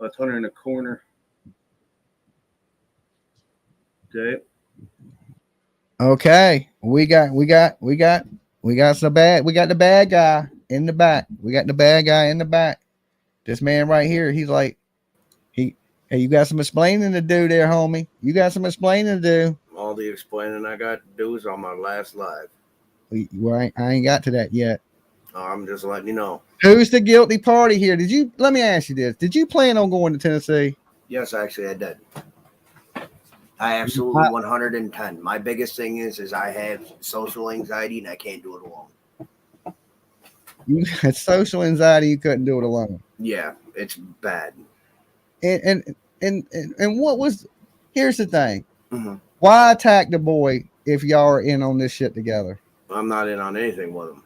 A hunter in the corner. Okay. Okay, we got some bad. We got the bad guy in the back. We got the bad guy in the back. This man right here, he's like, he, hey, you got some explaining to do there, homie. You got some explaining to do. All the explaining I got to do is on my last live. Well, I ain't got to that yet. I'm just letting you know. Who's the guilty party here? Let me ask you this. Did you plan on going to Tennessee? Yes, actually, I did. I absolutely 110. My biggest thing is I have social anxiety and I can't do it alone. You had social anxiety. You couldn't do it alone. Yeah, it's bad. And what was? Here's the thing. Mm-hmm. Why attack the boy if y'all are in on this shit together? I'm not in on anything with him.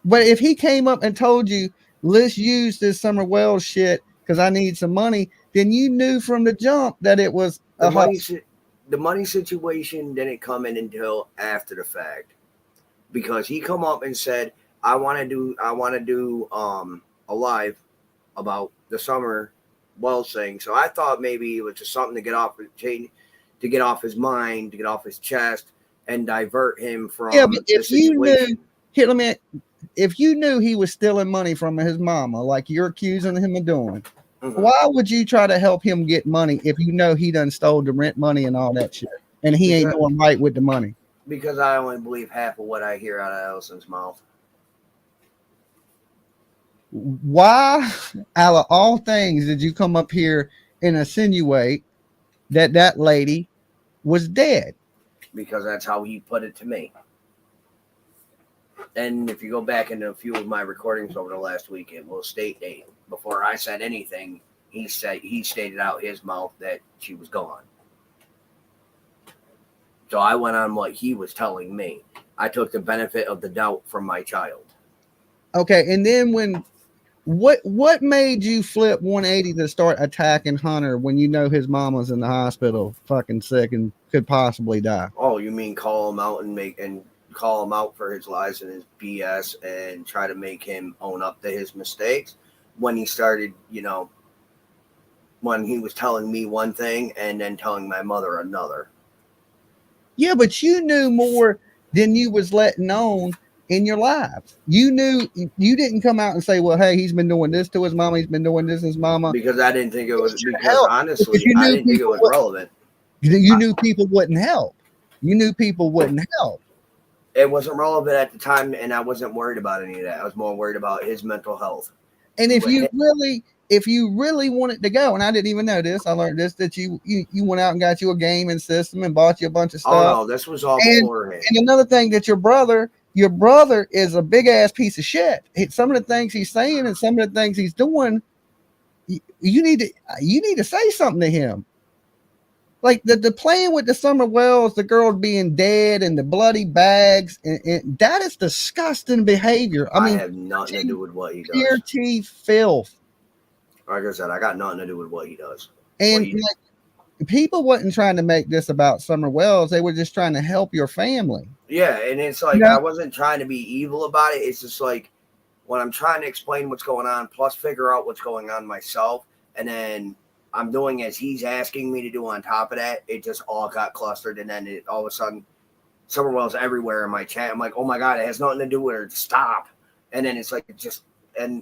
But if he came up and told you, let's use this Summer Wells shit because I need some money, then you knew from the jump that it was the money situation didn't come in until after the fact, because he come up and said, I want to do a live about the Summer Wells thing. So I thought maybe it was just something to get off his mind, to get off his chest, and divert him from but if you knew, here, if you knew he was stealing money from his mama, like you're accusing him of doing, why would you try to help him get money if you know he done stole the rent money and all that shit, and he ain't doing right with the money? Because I only believe half of what I hear out of Allison's mouth. Why, out of all things, did you come up here and insinuate that lady was dead? Because that's how he put it to me. And if you go back into a few of my recordings over the last week, it will state that before I said anything, he stated out his mouth that she was gone. So I went on what he was telling me. I took the benefit of the doubt from my child. Okay, and then what made you flip 180 to start attacking Hunter when you know his mama's in the hospital, fucking sick and could possibly die? Oh, you mean call him out and call him out for his lies and his BS and try to make him own up to his mistakes? When he started, when he was telling me one thing and then telling my mother another. Yeah, but you knew more than you was letting on in your lives. You knew, you didn't come out and say, well, hey, he's been doing this to his mama, he's been doing this to his mama. Because I didn't think it was, honestly, I didn't think it was relevant. You knew people wouldn't help. You knew people wouldn't help. It wasn't relevant at the time, and I wasn't worried about any of that. I was more worried about his mental health. And if you really wanted to go, and I didn't even know this, I learned this, that you went out and got you a gaming system and bought you a bunch of stuff. Oh no, this was all beforehand. And another thing, that your brother is a big ass piece of shit. Some of the things he's saying and some of the things he's doing, you need to say something to him. Like the playing with the Summer Wells, the girl being dead and the bloody bags, and that is disgusting behavior. I mean, have nothing to do with what he does. Pure teeth filth. Like I said, I got nothing to do with what he does. And people wasn't trying to make this about Summer Wells. They were just trying to help your family. Yeah, and it's like, I wasn't trying to be evil about it. It's just like when I'm trying to explain what's going on, plus figure out what's going on myself, and then I'm doing as he's asking me to do on top of that, it just all got clustered, and then all of a sudden, Summer Wells everywhere in my chat. I'm like, oh my God, it has nothing to do with her. Stop. And then it's like, and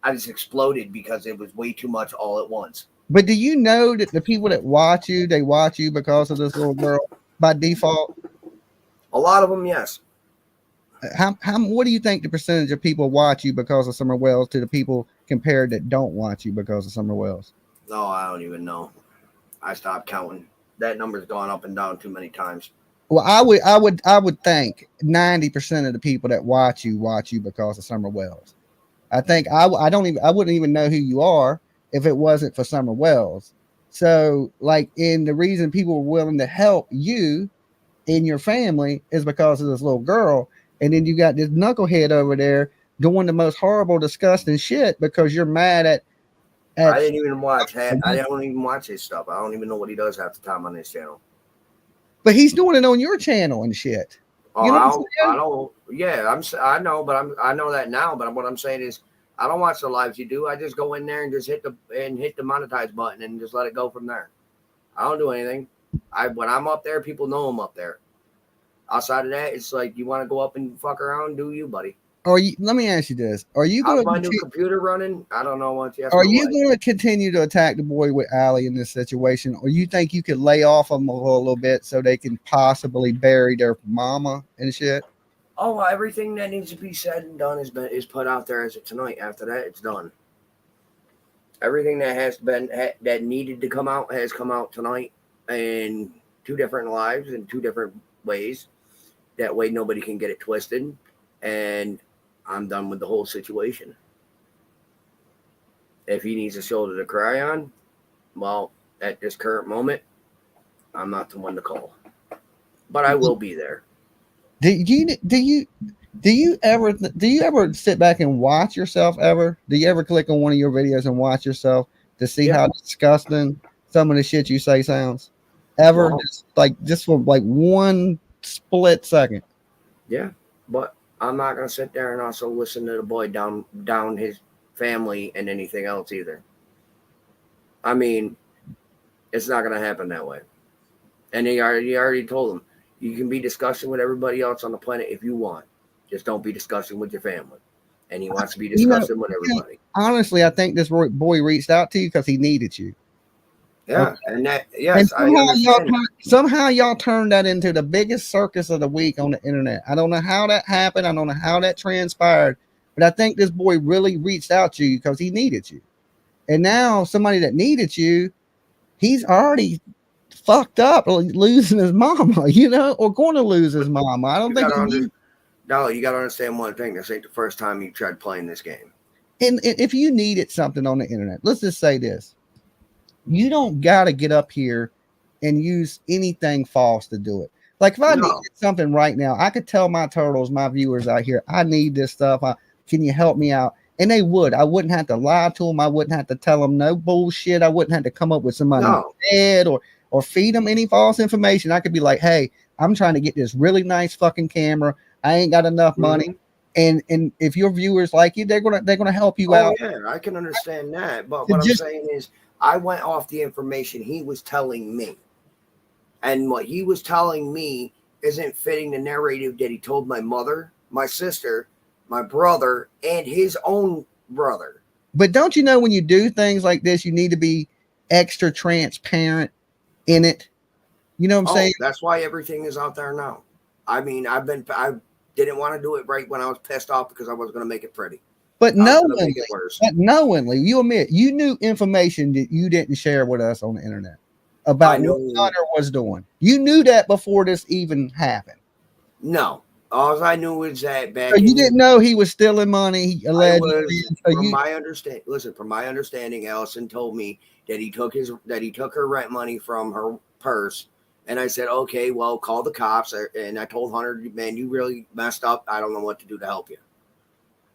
I just exploded because it was way too much all at once. But do you know that the people that watch you, they watch you because of this little girl by default? A lot of them, yes. What do you think the percentage of people watch you because of Summer Wells to the people compared that don't watch you because of Summer Wells? No, I don't even know. I stopped counting. That number's gone up and down too many times. Well, I would think 90% of the people that watch you because of Summer Wells. I think I wouldn't even know who you are if it wasn't for Summer Wells. So, like, in the reason people were willing to help you in your family is because of this little girl, and then you got this knucklehead over there doing the most horrible, disgusting shit because you're mad at I didn't even watch. I don't even watch his stuff. I don't even know what he does half the time on his channel. But he's doing it on your channel and shit. Oh, you know I know, but I know that now. But what I'm saying is, I don't watch the lives you do. I just go in there and just hit the monetize button and just let it go from there. I don't do anything. When I'm up there, people know I'm up there. Outside of that, it's like you want to go up and fuck around, do you, buddy? Let me ask you this: Are you How's going my new computer running? I don't know. Once you ask Are my you wife. going to continue to attack the boy with Allie in this situation, or you think you could lay off them a little bit so they can possibly bury their mama and shit? Oh, well, everything that needs to be said and done is put out there as of tonight. After that, it's done. Everything that needed to come out has come out tonight in 2 different lives in 2 different ways. That way, nobody can get it twisted, and I'm done with the whole situation. If he needs a shoulder to cry on, well, at this current moment, I'm not the one to call, but I will be there. Do you ever sit back and watch yourself ever? Do you ever click on one of your videos and watch yourself to see how disgusting some of the shit you say sounds? Ever? Well, just for like one split second. Yeah, but I'm not gonna sit there and also listen to the boy down his family and anything else either. I mean, it's not gonna happen that way. And he already told him you can be discussing with everybody else on the planet if you want. Just don't be discussing with your family. And he wants to be discussing with everybody. Honestly, I think this boy reached out to you because he needed you. Yeah, and that yes, and I understand. Somehow y'all turned that into the biggest circus of the week on the internet. I don't know how that happened. I don't know how that transpired, but I think this boy really reached out to you because he needed you. And now somebody that needed you, he's already fucked up losing his mama, or going to lose his mama. I don't think Dolly, you got to understand one thing. This ain't the first time you tried playing this game. And if you needed something on the internet, let's just say this. You don't got to get up here and use anything false to do it. Like if I needed something right now, I could tell my turtles, my viewers out here, I need this stuff. Can you help me out? And they would. I wouldn't have to lie to them. I wouldn't have to tell them no bullshit. I wouldn't have to come up with somebody dead or feed them any false information. I could be like, hey, I'm trying to get this really nice fucking camera. I ain't got enough money. And if your viewers like you, they're gonna help you out. Yeah, I can understand that. But what I'm saying is I went off the information he was telling me. And what he was telling me isn't fitting the narrative that he told my mother, my sister, my brother, and his own brother. But don't you know when you do things like this, you need to be extra transparent in it? You know what I'm saying? That's why everything is out there now. I mean, I didn't want to do it right when I was pissed off because I was going to make it pretty. But knowingly, you admit you knew information that you didn't share with us on the internet about what Hunter was doing. You knew that before this even happened. No, all I knew was that back. So you didn't know he was stealing money. Allegedly. From my understanding, Allison told me that he took her rent money from her purse. And I said, okay, well, call the cops. And I told Hunter, man, you really messed up. I don't know what to do to help you.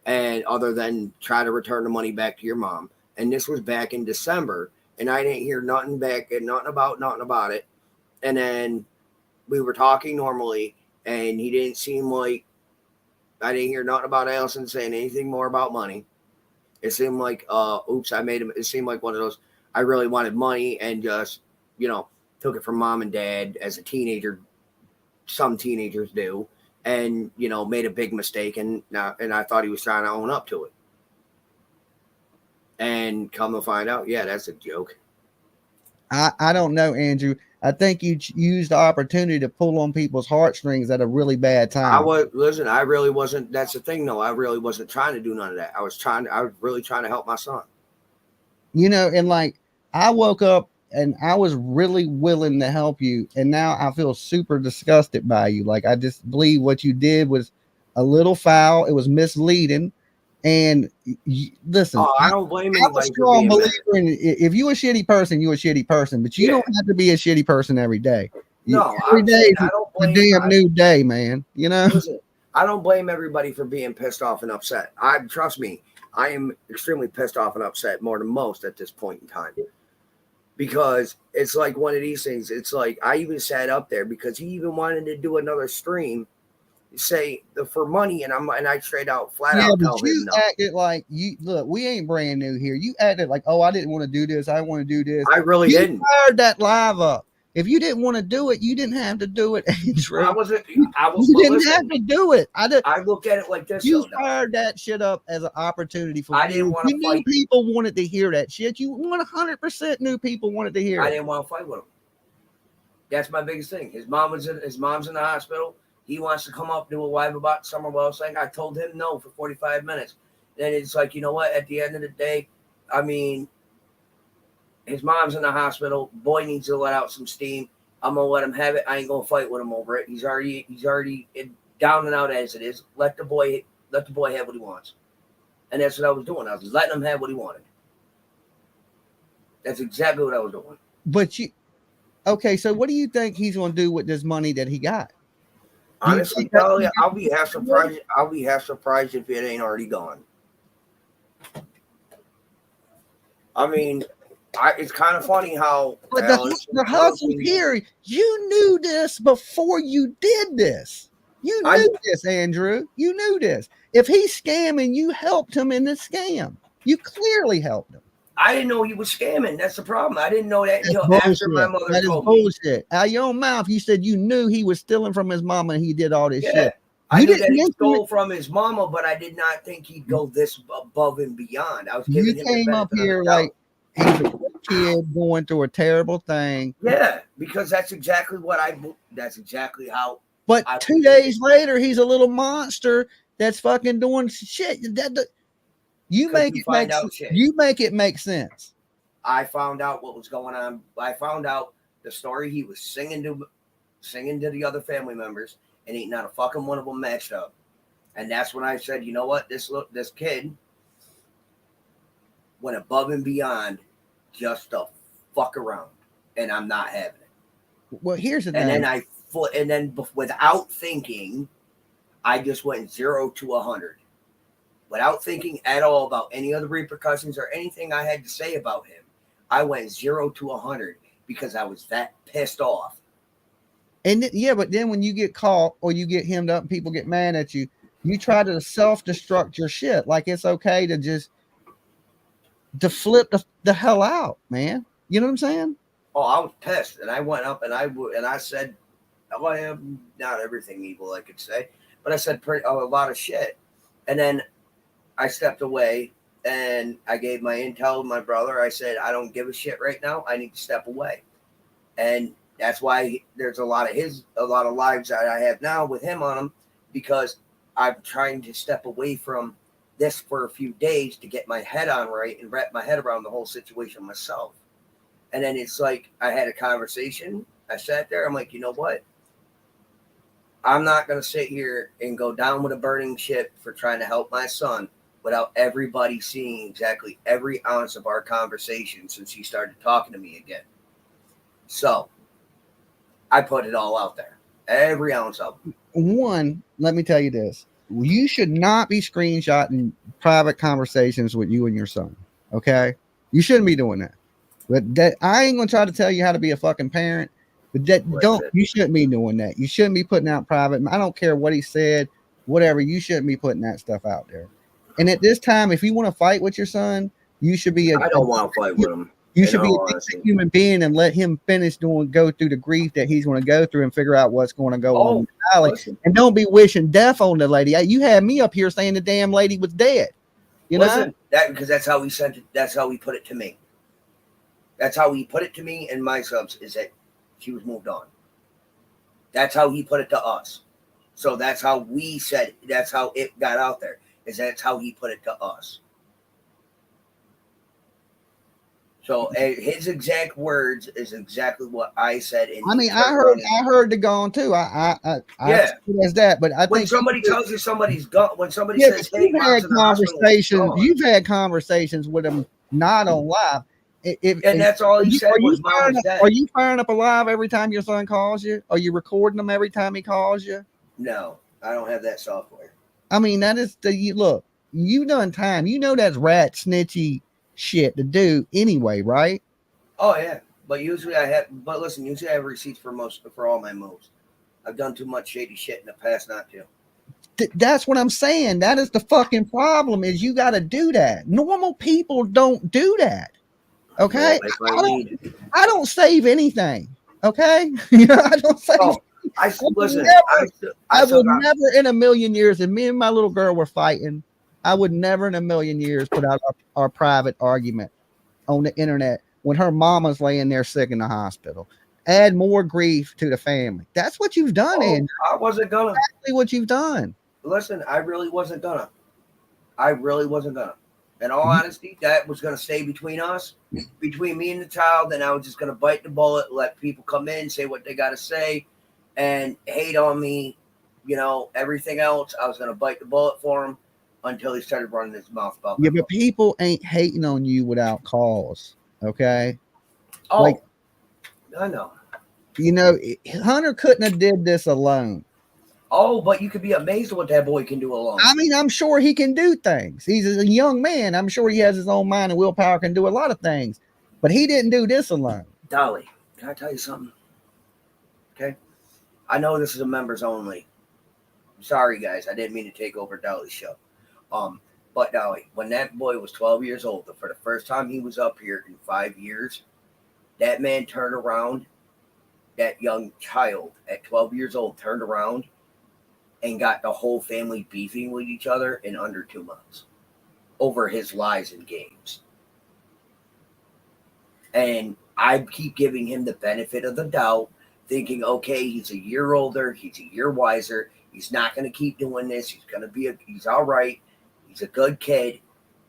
And other than try to return the money back to your mom. And this was back in December. And I didn't hear nothing back and nothing about it. And then we were talking normally. And he didn't seem like, I didn't hear nothing about Allison saying anything more about money. It seemed like, it seemed like one of those, I really wanted money and just, took it from mom and dad as a teenager. Some teenagers do, and made a big mistake, and I thought he was trying to own up to it. And come to find out, yeah, that's a joke. I don't know, Andrew. I think you used the opportunity to pull on people's heartstrings at a really bad time. I really wasn't. That's the thing, though. I really wasn't trying to do none of that. I was really trying to help my son. And like I woke up. And I was really willing to help you. And now I feel super disgusted by you. Like, I just believe what you did was a little foul. It was misleading. And listen, I don't blame anybody for being mad. If you're a shitty person, you're a shitty person. But you don't have to be a shitty person every day. No, every day is a damn new day, man. Listen, I don't blame everybody for being pissed off and upset. Trust me, I am extremely pissed off and upset more than most at this point in time. Because it's like one of these things. It's like I even sat up there because he even wanted to do another stream say for money, and I straight out flat Yeah, out but tell him you no. acted like you look. We ain't brand new here. You acted like, oh, I didn't want to do this. I want to do this. I really You didn't. fired that live up. If you didn't want to do it, you didn't have to do it, Andrew. I wasn't. You, I was. you But didn't listen, have to do it. I look at it like this. You though, fired that shit up as an opportunity for I views. didn't want to You fight. knew people wanted to hear that shit. You 100% knew people wanted to hear I it. didn't want to fight with him. That's my biggest thing. His mom's in the hospital. He wants to come up and do a live about Summer Wells thing. I told him no for 45 minutes. Then it's like, you know what? At the end of the day, I mean, his mom's in the hospital. Boy needs to let out some steam. I'm gonna let him have it. I ain't gonna fight with him over it. He's already down and out as it is. Let the boy have what he wants. And that's what I was doing. I was letting him have what he wanted. That's exactly what I was doing. But okay, so what do you think he's going to do with this money that he got? Honestly, Dolly, I'll be half surprised. I'll be half surprised if it ain't already gone. I mean, it's kind of funny how. But the hustle here, you knew this before you did this. You knew this, Andrew. You knew this. If he's scamming, you helped him in this scam. You clearly helped him. I didn't know he was scamming. That's the problem. I didn't know that until after my mother told me. Bullshit. Out of your own mouth, you said you knew he was stealing from his mama and he did all this shit. I knew that he stole from his mama, but I did not think he'd go this above and beyond. I was giving him came up here like he's a kid going through a terrible thing. Yeah, because that's exactly what that's exactly how. But 2 days later, he's a little monster that's fucking doing shit. You make it make sense. I found out what was going on. I found out the story he was singing to the other family members, and ain't not a fucking one of them matched up. And that's when I said, you know what, this kid went above and beyond just to fuck around, and I'm not having it. Well, here's the thing. And then without thinking, I just went 0 to 100. Without thinking at all about any other repercussions or anything I had to say about him. I went 0 to 100 because I was that pissed off. And but then when you get caught or you get hemmed up and people get mad at you, you try to self-destruct your shit. Like it's okay to just flip the hell out, man. You know what I'm saying? Oh, I was pissed, and I went up and I said, well, I am not everything evil, I could say, but I said a lot of shit, and then I stepped away and I gave my intel to my brother. I said, I don't give a shit right now. I need to step away. And that's why there's a lot of lives that I have now with him on them, because I'm trying to step away from this for a few days to get my head on right and wrap my head around the whole situation myself. And then it's like, I had a conversation. I sat there. I'm like, you know what? I'm not going to sit here and go down with a burning ship for trying to help my son without everybody seeing exactly every ounce of our conversation since he started talking to me again. So I put it all out there. Every ounce of it. One, let me tell you this. You should not be screenshotting private conversations with you and your son. Okay? You shouldn't be doing that. But that I ain't gonna try to tell you how to be a fucking parent. But you shouldn't be doing that. You shouldn't be putting out private. I don't care what he said, whatever. You shouldn't be putting that stuff out there. And at this time, if you want to fight with your son, you should be. I don't want to fight with him. You should be a decent human being and let him go through the grief that he's going to go through and figure out what's going to go on in the valley. And don't be wishing death on the lady. You had me up here saying the damn lady was dead. You know that because that's how he sent it. That's how he put it to me. That's how he put it to me and my subs, is that she was moved on. That's how he put it to us. So that's how we said, that's how it got out there, is that's how he put it to us. So his exact words is exactly what I said. I heard the gone too. I as that, but I when think somebody tells you somebody's gone, when somebody says, "Hey, you've had conversations with him not on live." And that's all he said was Mama's dead. Are you firing up a live every time your son calls you? Are you recording them every time he calls you? No, I don't have that software. I mean, that is look, you done time. You know that's rat snitchy shit to do anyway, right? Oh yeah. But usually I have receipts for all my moves. I've done too much shady shit in the past not to. That's what I'm saying. That is the fucking problem. Is you got to do that. Normal people don't do that. Okay, I don't save anything. Okay, I don't save. Oh, I would never in a million years. If me and my little girl were fighting, I would never in a million years put out our private argument on the internet when her mama's laying there sick in the hospital. Add more grief to the family. That's what you've done, Andrew. I wasn't gonna. Exactly what you've done. Listen, I really wasn't gonna. In all honesty, that was gonna stay between us, between me and the child, and I was just gonna bite the bullet, let people come in, say what they gotta say, and hate on me, everything else. I was gonna bite the bullet for him until he started running his mouth about. Yeah, but people ain't hating on you without cause. Okay. Oh, I know. Hunter couldn't have did this alone. Oh, but you could be amazed at what that boy can do alone. I mean, I'm sure he can do things. He's a young man. I'm sure he has his own mind and willpower, can do a lot of things. But he didn't do this alone. Dolly, can I tell you something? Okay. I know this is a members only. I'm sorry, guys. I didn't mean to take over Dolly's show. But Dolly, when that boy was 12 years old, for the first time he was up here in 5 years, that man turned around. That young child at 12 years old turned around and got the whole family beefing with each other in under 2 months over his lies and games. And I keep giving him the benefit of the doubt, thinking, okay, he's a year older, he's a year wiser, he's not going to keep doing this, he's all right, he's a good kid.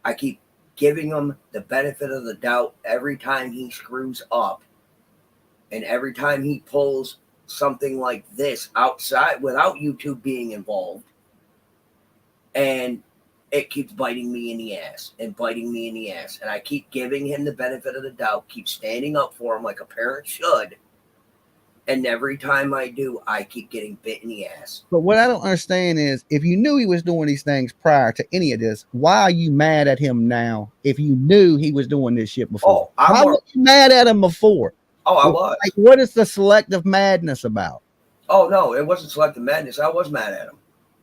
I keep giving him the benefit of the doubt every time he screws up. And every time he pulls something like this outside without YouTube being involved, and it keeps biting me in the ass and biting me in the ass. And I keep giving him the benefit of the doubt, keep standing up for him like a parent should. And every time I do, I keep getting bit in the ass. But what I don't understand is, if you knew he was doing these things prior to any of this, why are you mad at him now if you knew he was doing this shit before? Why were you mad at him before? Oh, I was. Like, what is the selective madness about? Oh, no, it wasn't selective madness. I was mad at him.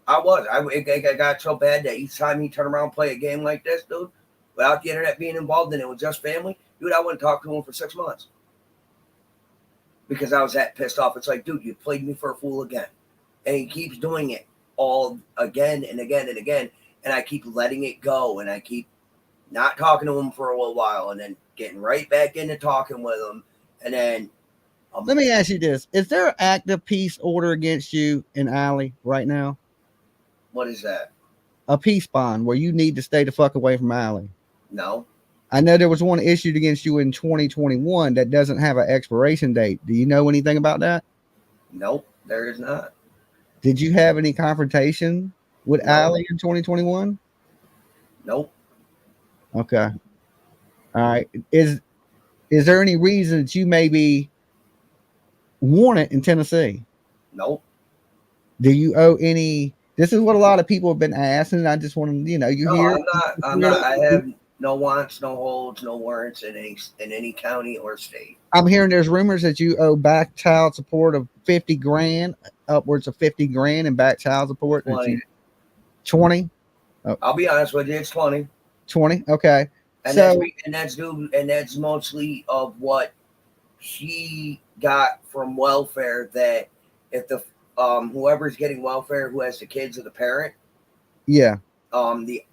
I was. It got so bad that each time he turned around and play a game like this, dude, without the internet being involved and it was just family, dude, I wouldn't talk to him for 6 months. Because I was that pissed off. It's like, dude, you played me for a fool again. And he keeps doing it all again and again and again. And I keep letting it go. And I keep not talking to him for a little while and then getting right back into talking with him. And then let me ask you this. Is there an active peace order against you in Allie right now? What is that? A peace bond where you need to stay the fuck away from Allie. No. I know there was one issued against you in 2021 that doesn't have an expiration date. Do you know anything about that? Nope, there is not. Did you have any confrontation with Allie in 2021? Nope. Okay. All right. Is there any reason that you maybe want it in Tennessee? Nope. Do you owe any? This is what a lot of people have been asking. I just want to, you hear. I'm not. I have no wants, no holds, no warrants in any county or state. I'm hearing there's rumors that you owe back child support of 50 grand, upwards of 50 grand in back child support. 20. Oh. I'll be honest with you, it's 20. 20. Okay. And that's mostly of what she got from welfare. That if the whoever's getting welfare, who has the kids, or the parent, yeah, the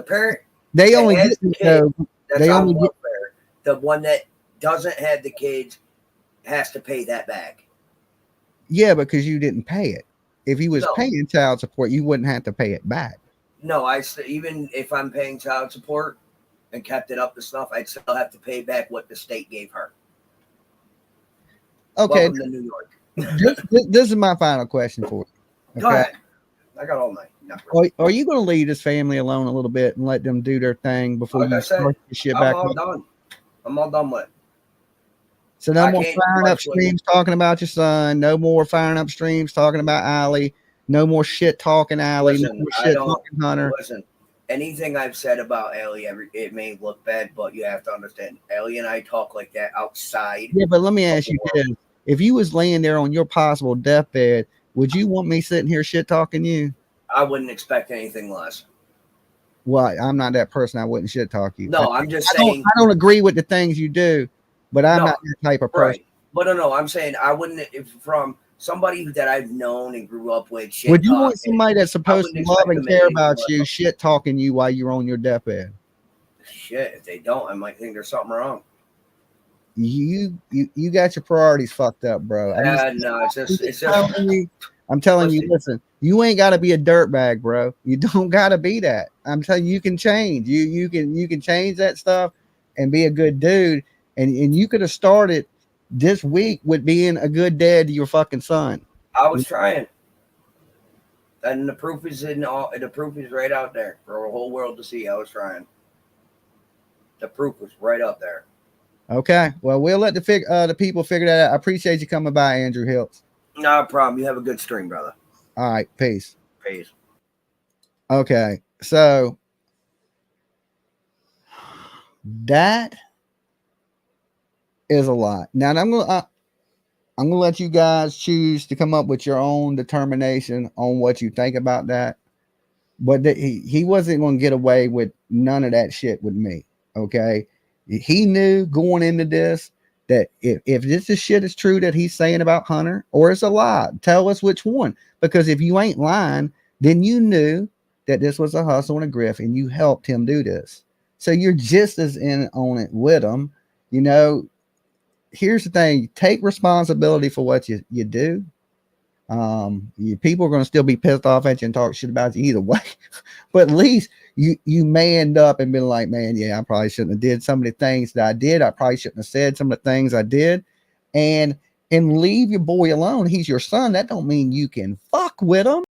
parent, they only get the kid, they only welfare. The one that doesn't have the kids has to pay that back. Yeah, because you didn't pay it. If you was paying child support, you wouldn't have to pay it back. No, even if I'm paying child support and kept it up to snuff, I'd still have to pay back what the state gave her. Okay. Welcome to New York. This is my final question for you. Okay? Go ahead. I got all night. Are you going to leave this family alone a little bit and let them do their thing before you start the shit back up? I'm all done with it. So no more firing up streams talking about your son. No more firing up streams talking about Allie. No more shit talking Allie. No more shit talking Hunter. Listen, anything I've said about Allie, it may look bad, but you have to understand, Allie and I talk like that outside. Yeah, but let me ask you this. If you was laying there on your possible deathbed would you want me sitting here shit talking you? I wouldn't expect anything less. Well, I'm not that person. I wouldn't shit talk you. No, I'm just saying. I don't agree with the things you do, but I'm No, not that type of person. Right. But no, I'm saying I wouldn't, if from somebody that I've known and grew up with. Shit Would you want talking, somebody that's supposed to love and care about you shit talking you while you're on your deathbed? Shit, if they don't, I might think there's something wrong. You got your priorities fucked up, bro. No, it's just I'm telling you, listen, you ain't got to be a dirtbag, bro. You don't got to be that. I'm telling you, you can change. You can change that stuff and be a good dude. And you could have started this week with being a good dad to your fucking son. I was trying, and the proof is the proof is right out there for the whole world to see. I was trying. The proof was right up there. Okay, well, we'll let the people figure that out. I appreciate you coming by, Andrew Hiltz. No problem. You have a good stream, brother. All right, peace. Peace. Okay, so that is a lot. Now I'm gonna let you guys choose to come up with your own determination on what you think about that. But he wasn't gonna get away with none of that shit with me. Okay, he knew going into this that if this shit is true that he's saying about Hunter, or it's a lie, tell us which one. Because if you ain't lying, then you knew that this was a hustle and a grift, and you helped him do this. So you're just as in on it with him. You know, here's the thing: take responsibility for what you do. People are going to still be pissed off at you and talk shit about you either way, but at least you may end up and be like, man, yeah, I probably shouldn't have did some of the things that I did. I probably shouldn't have said some of the things I did, and leave your boy alone. He's your son. That don't mean you can fuck with him.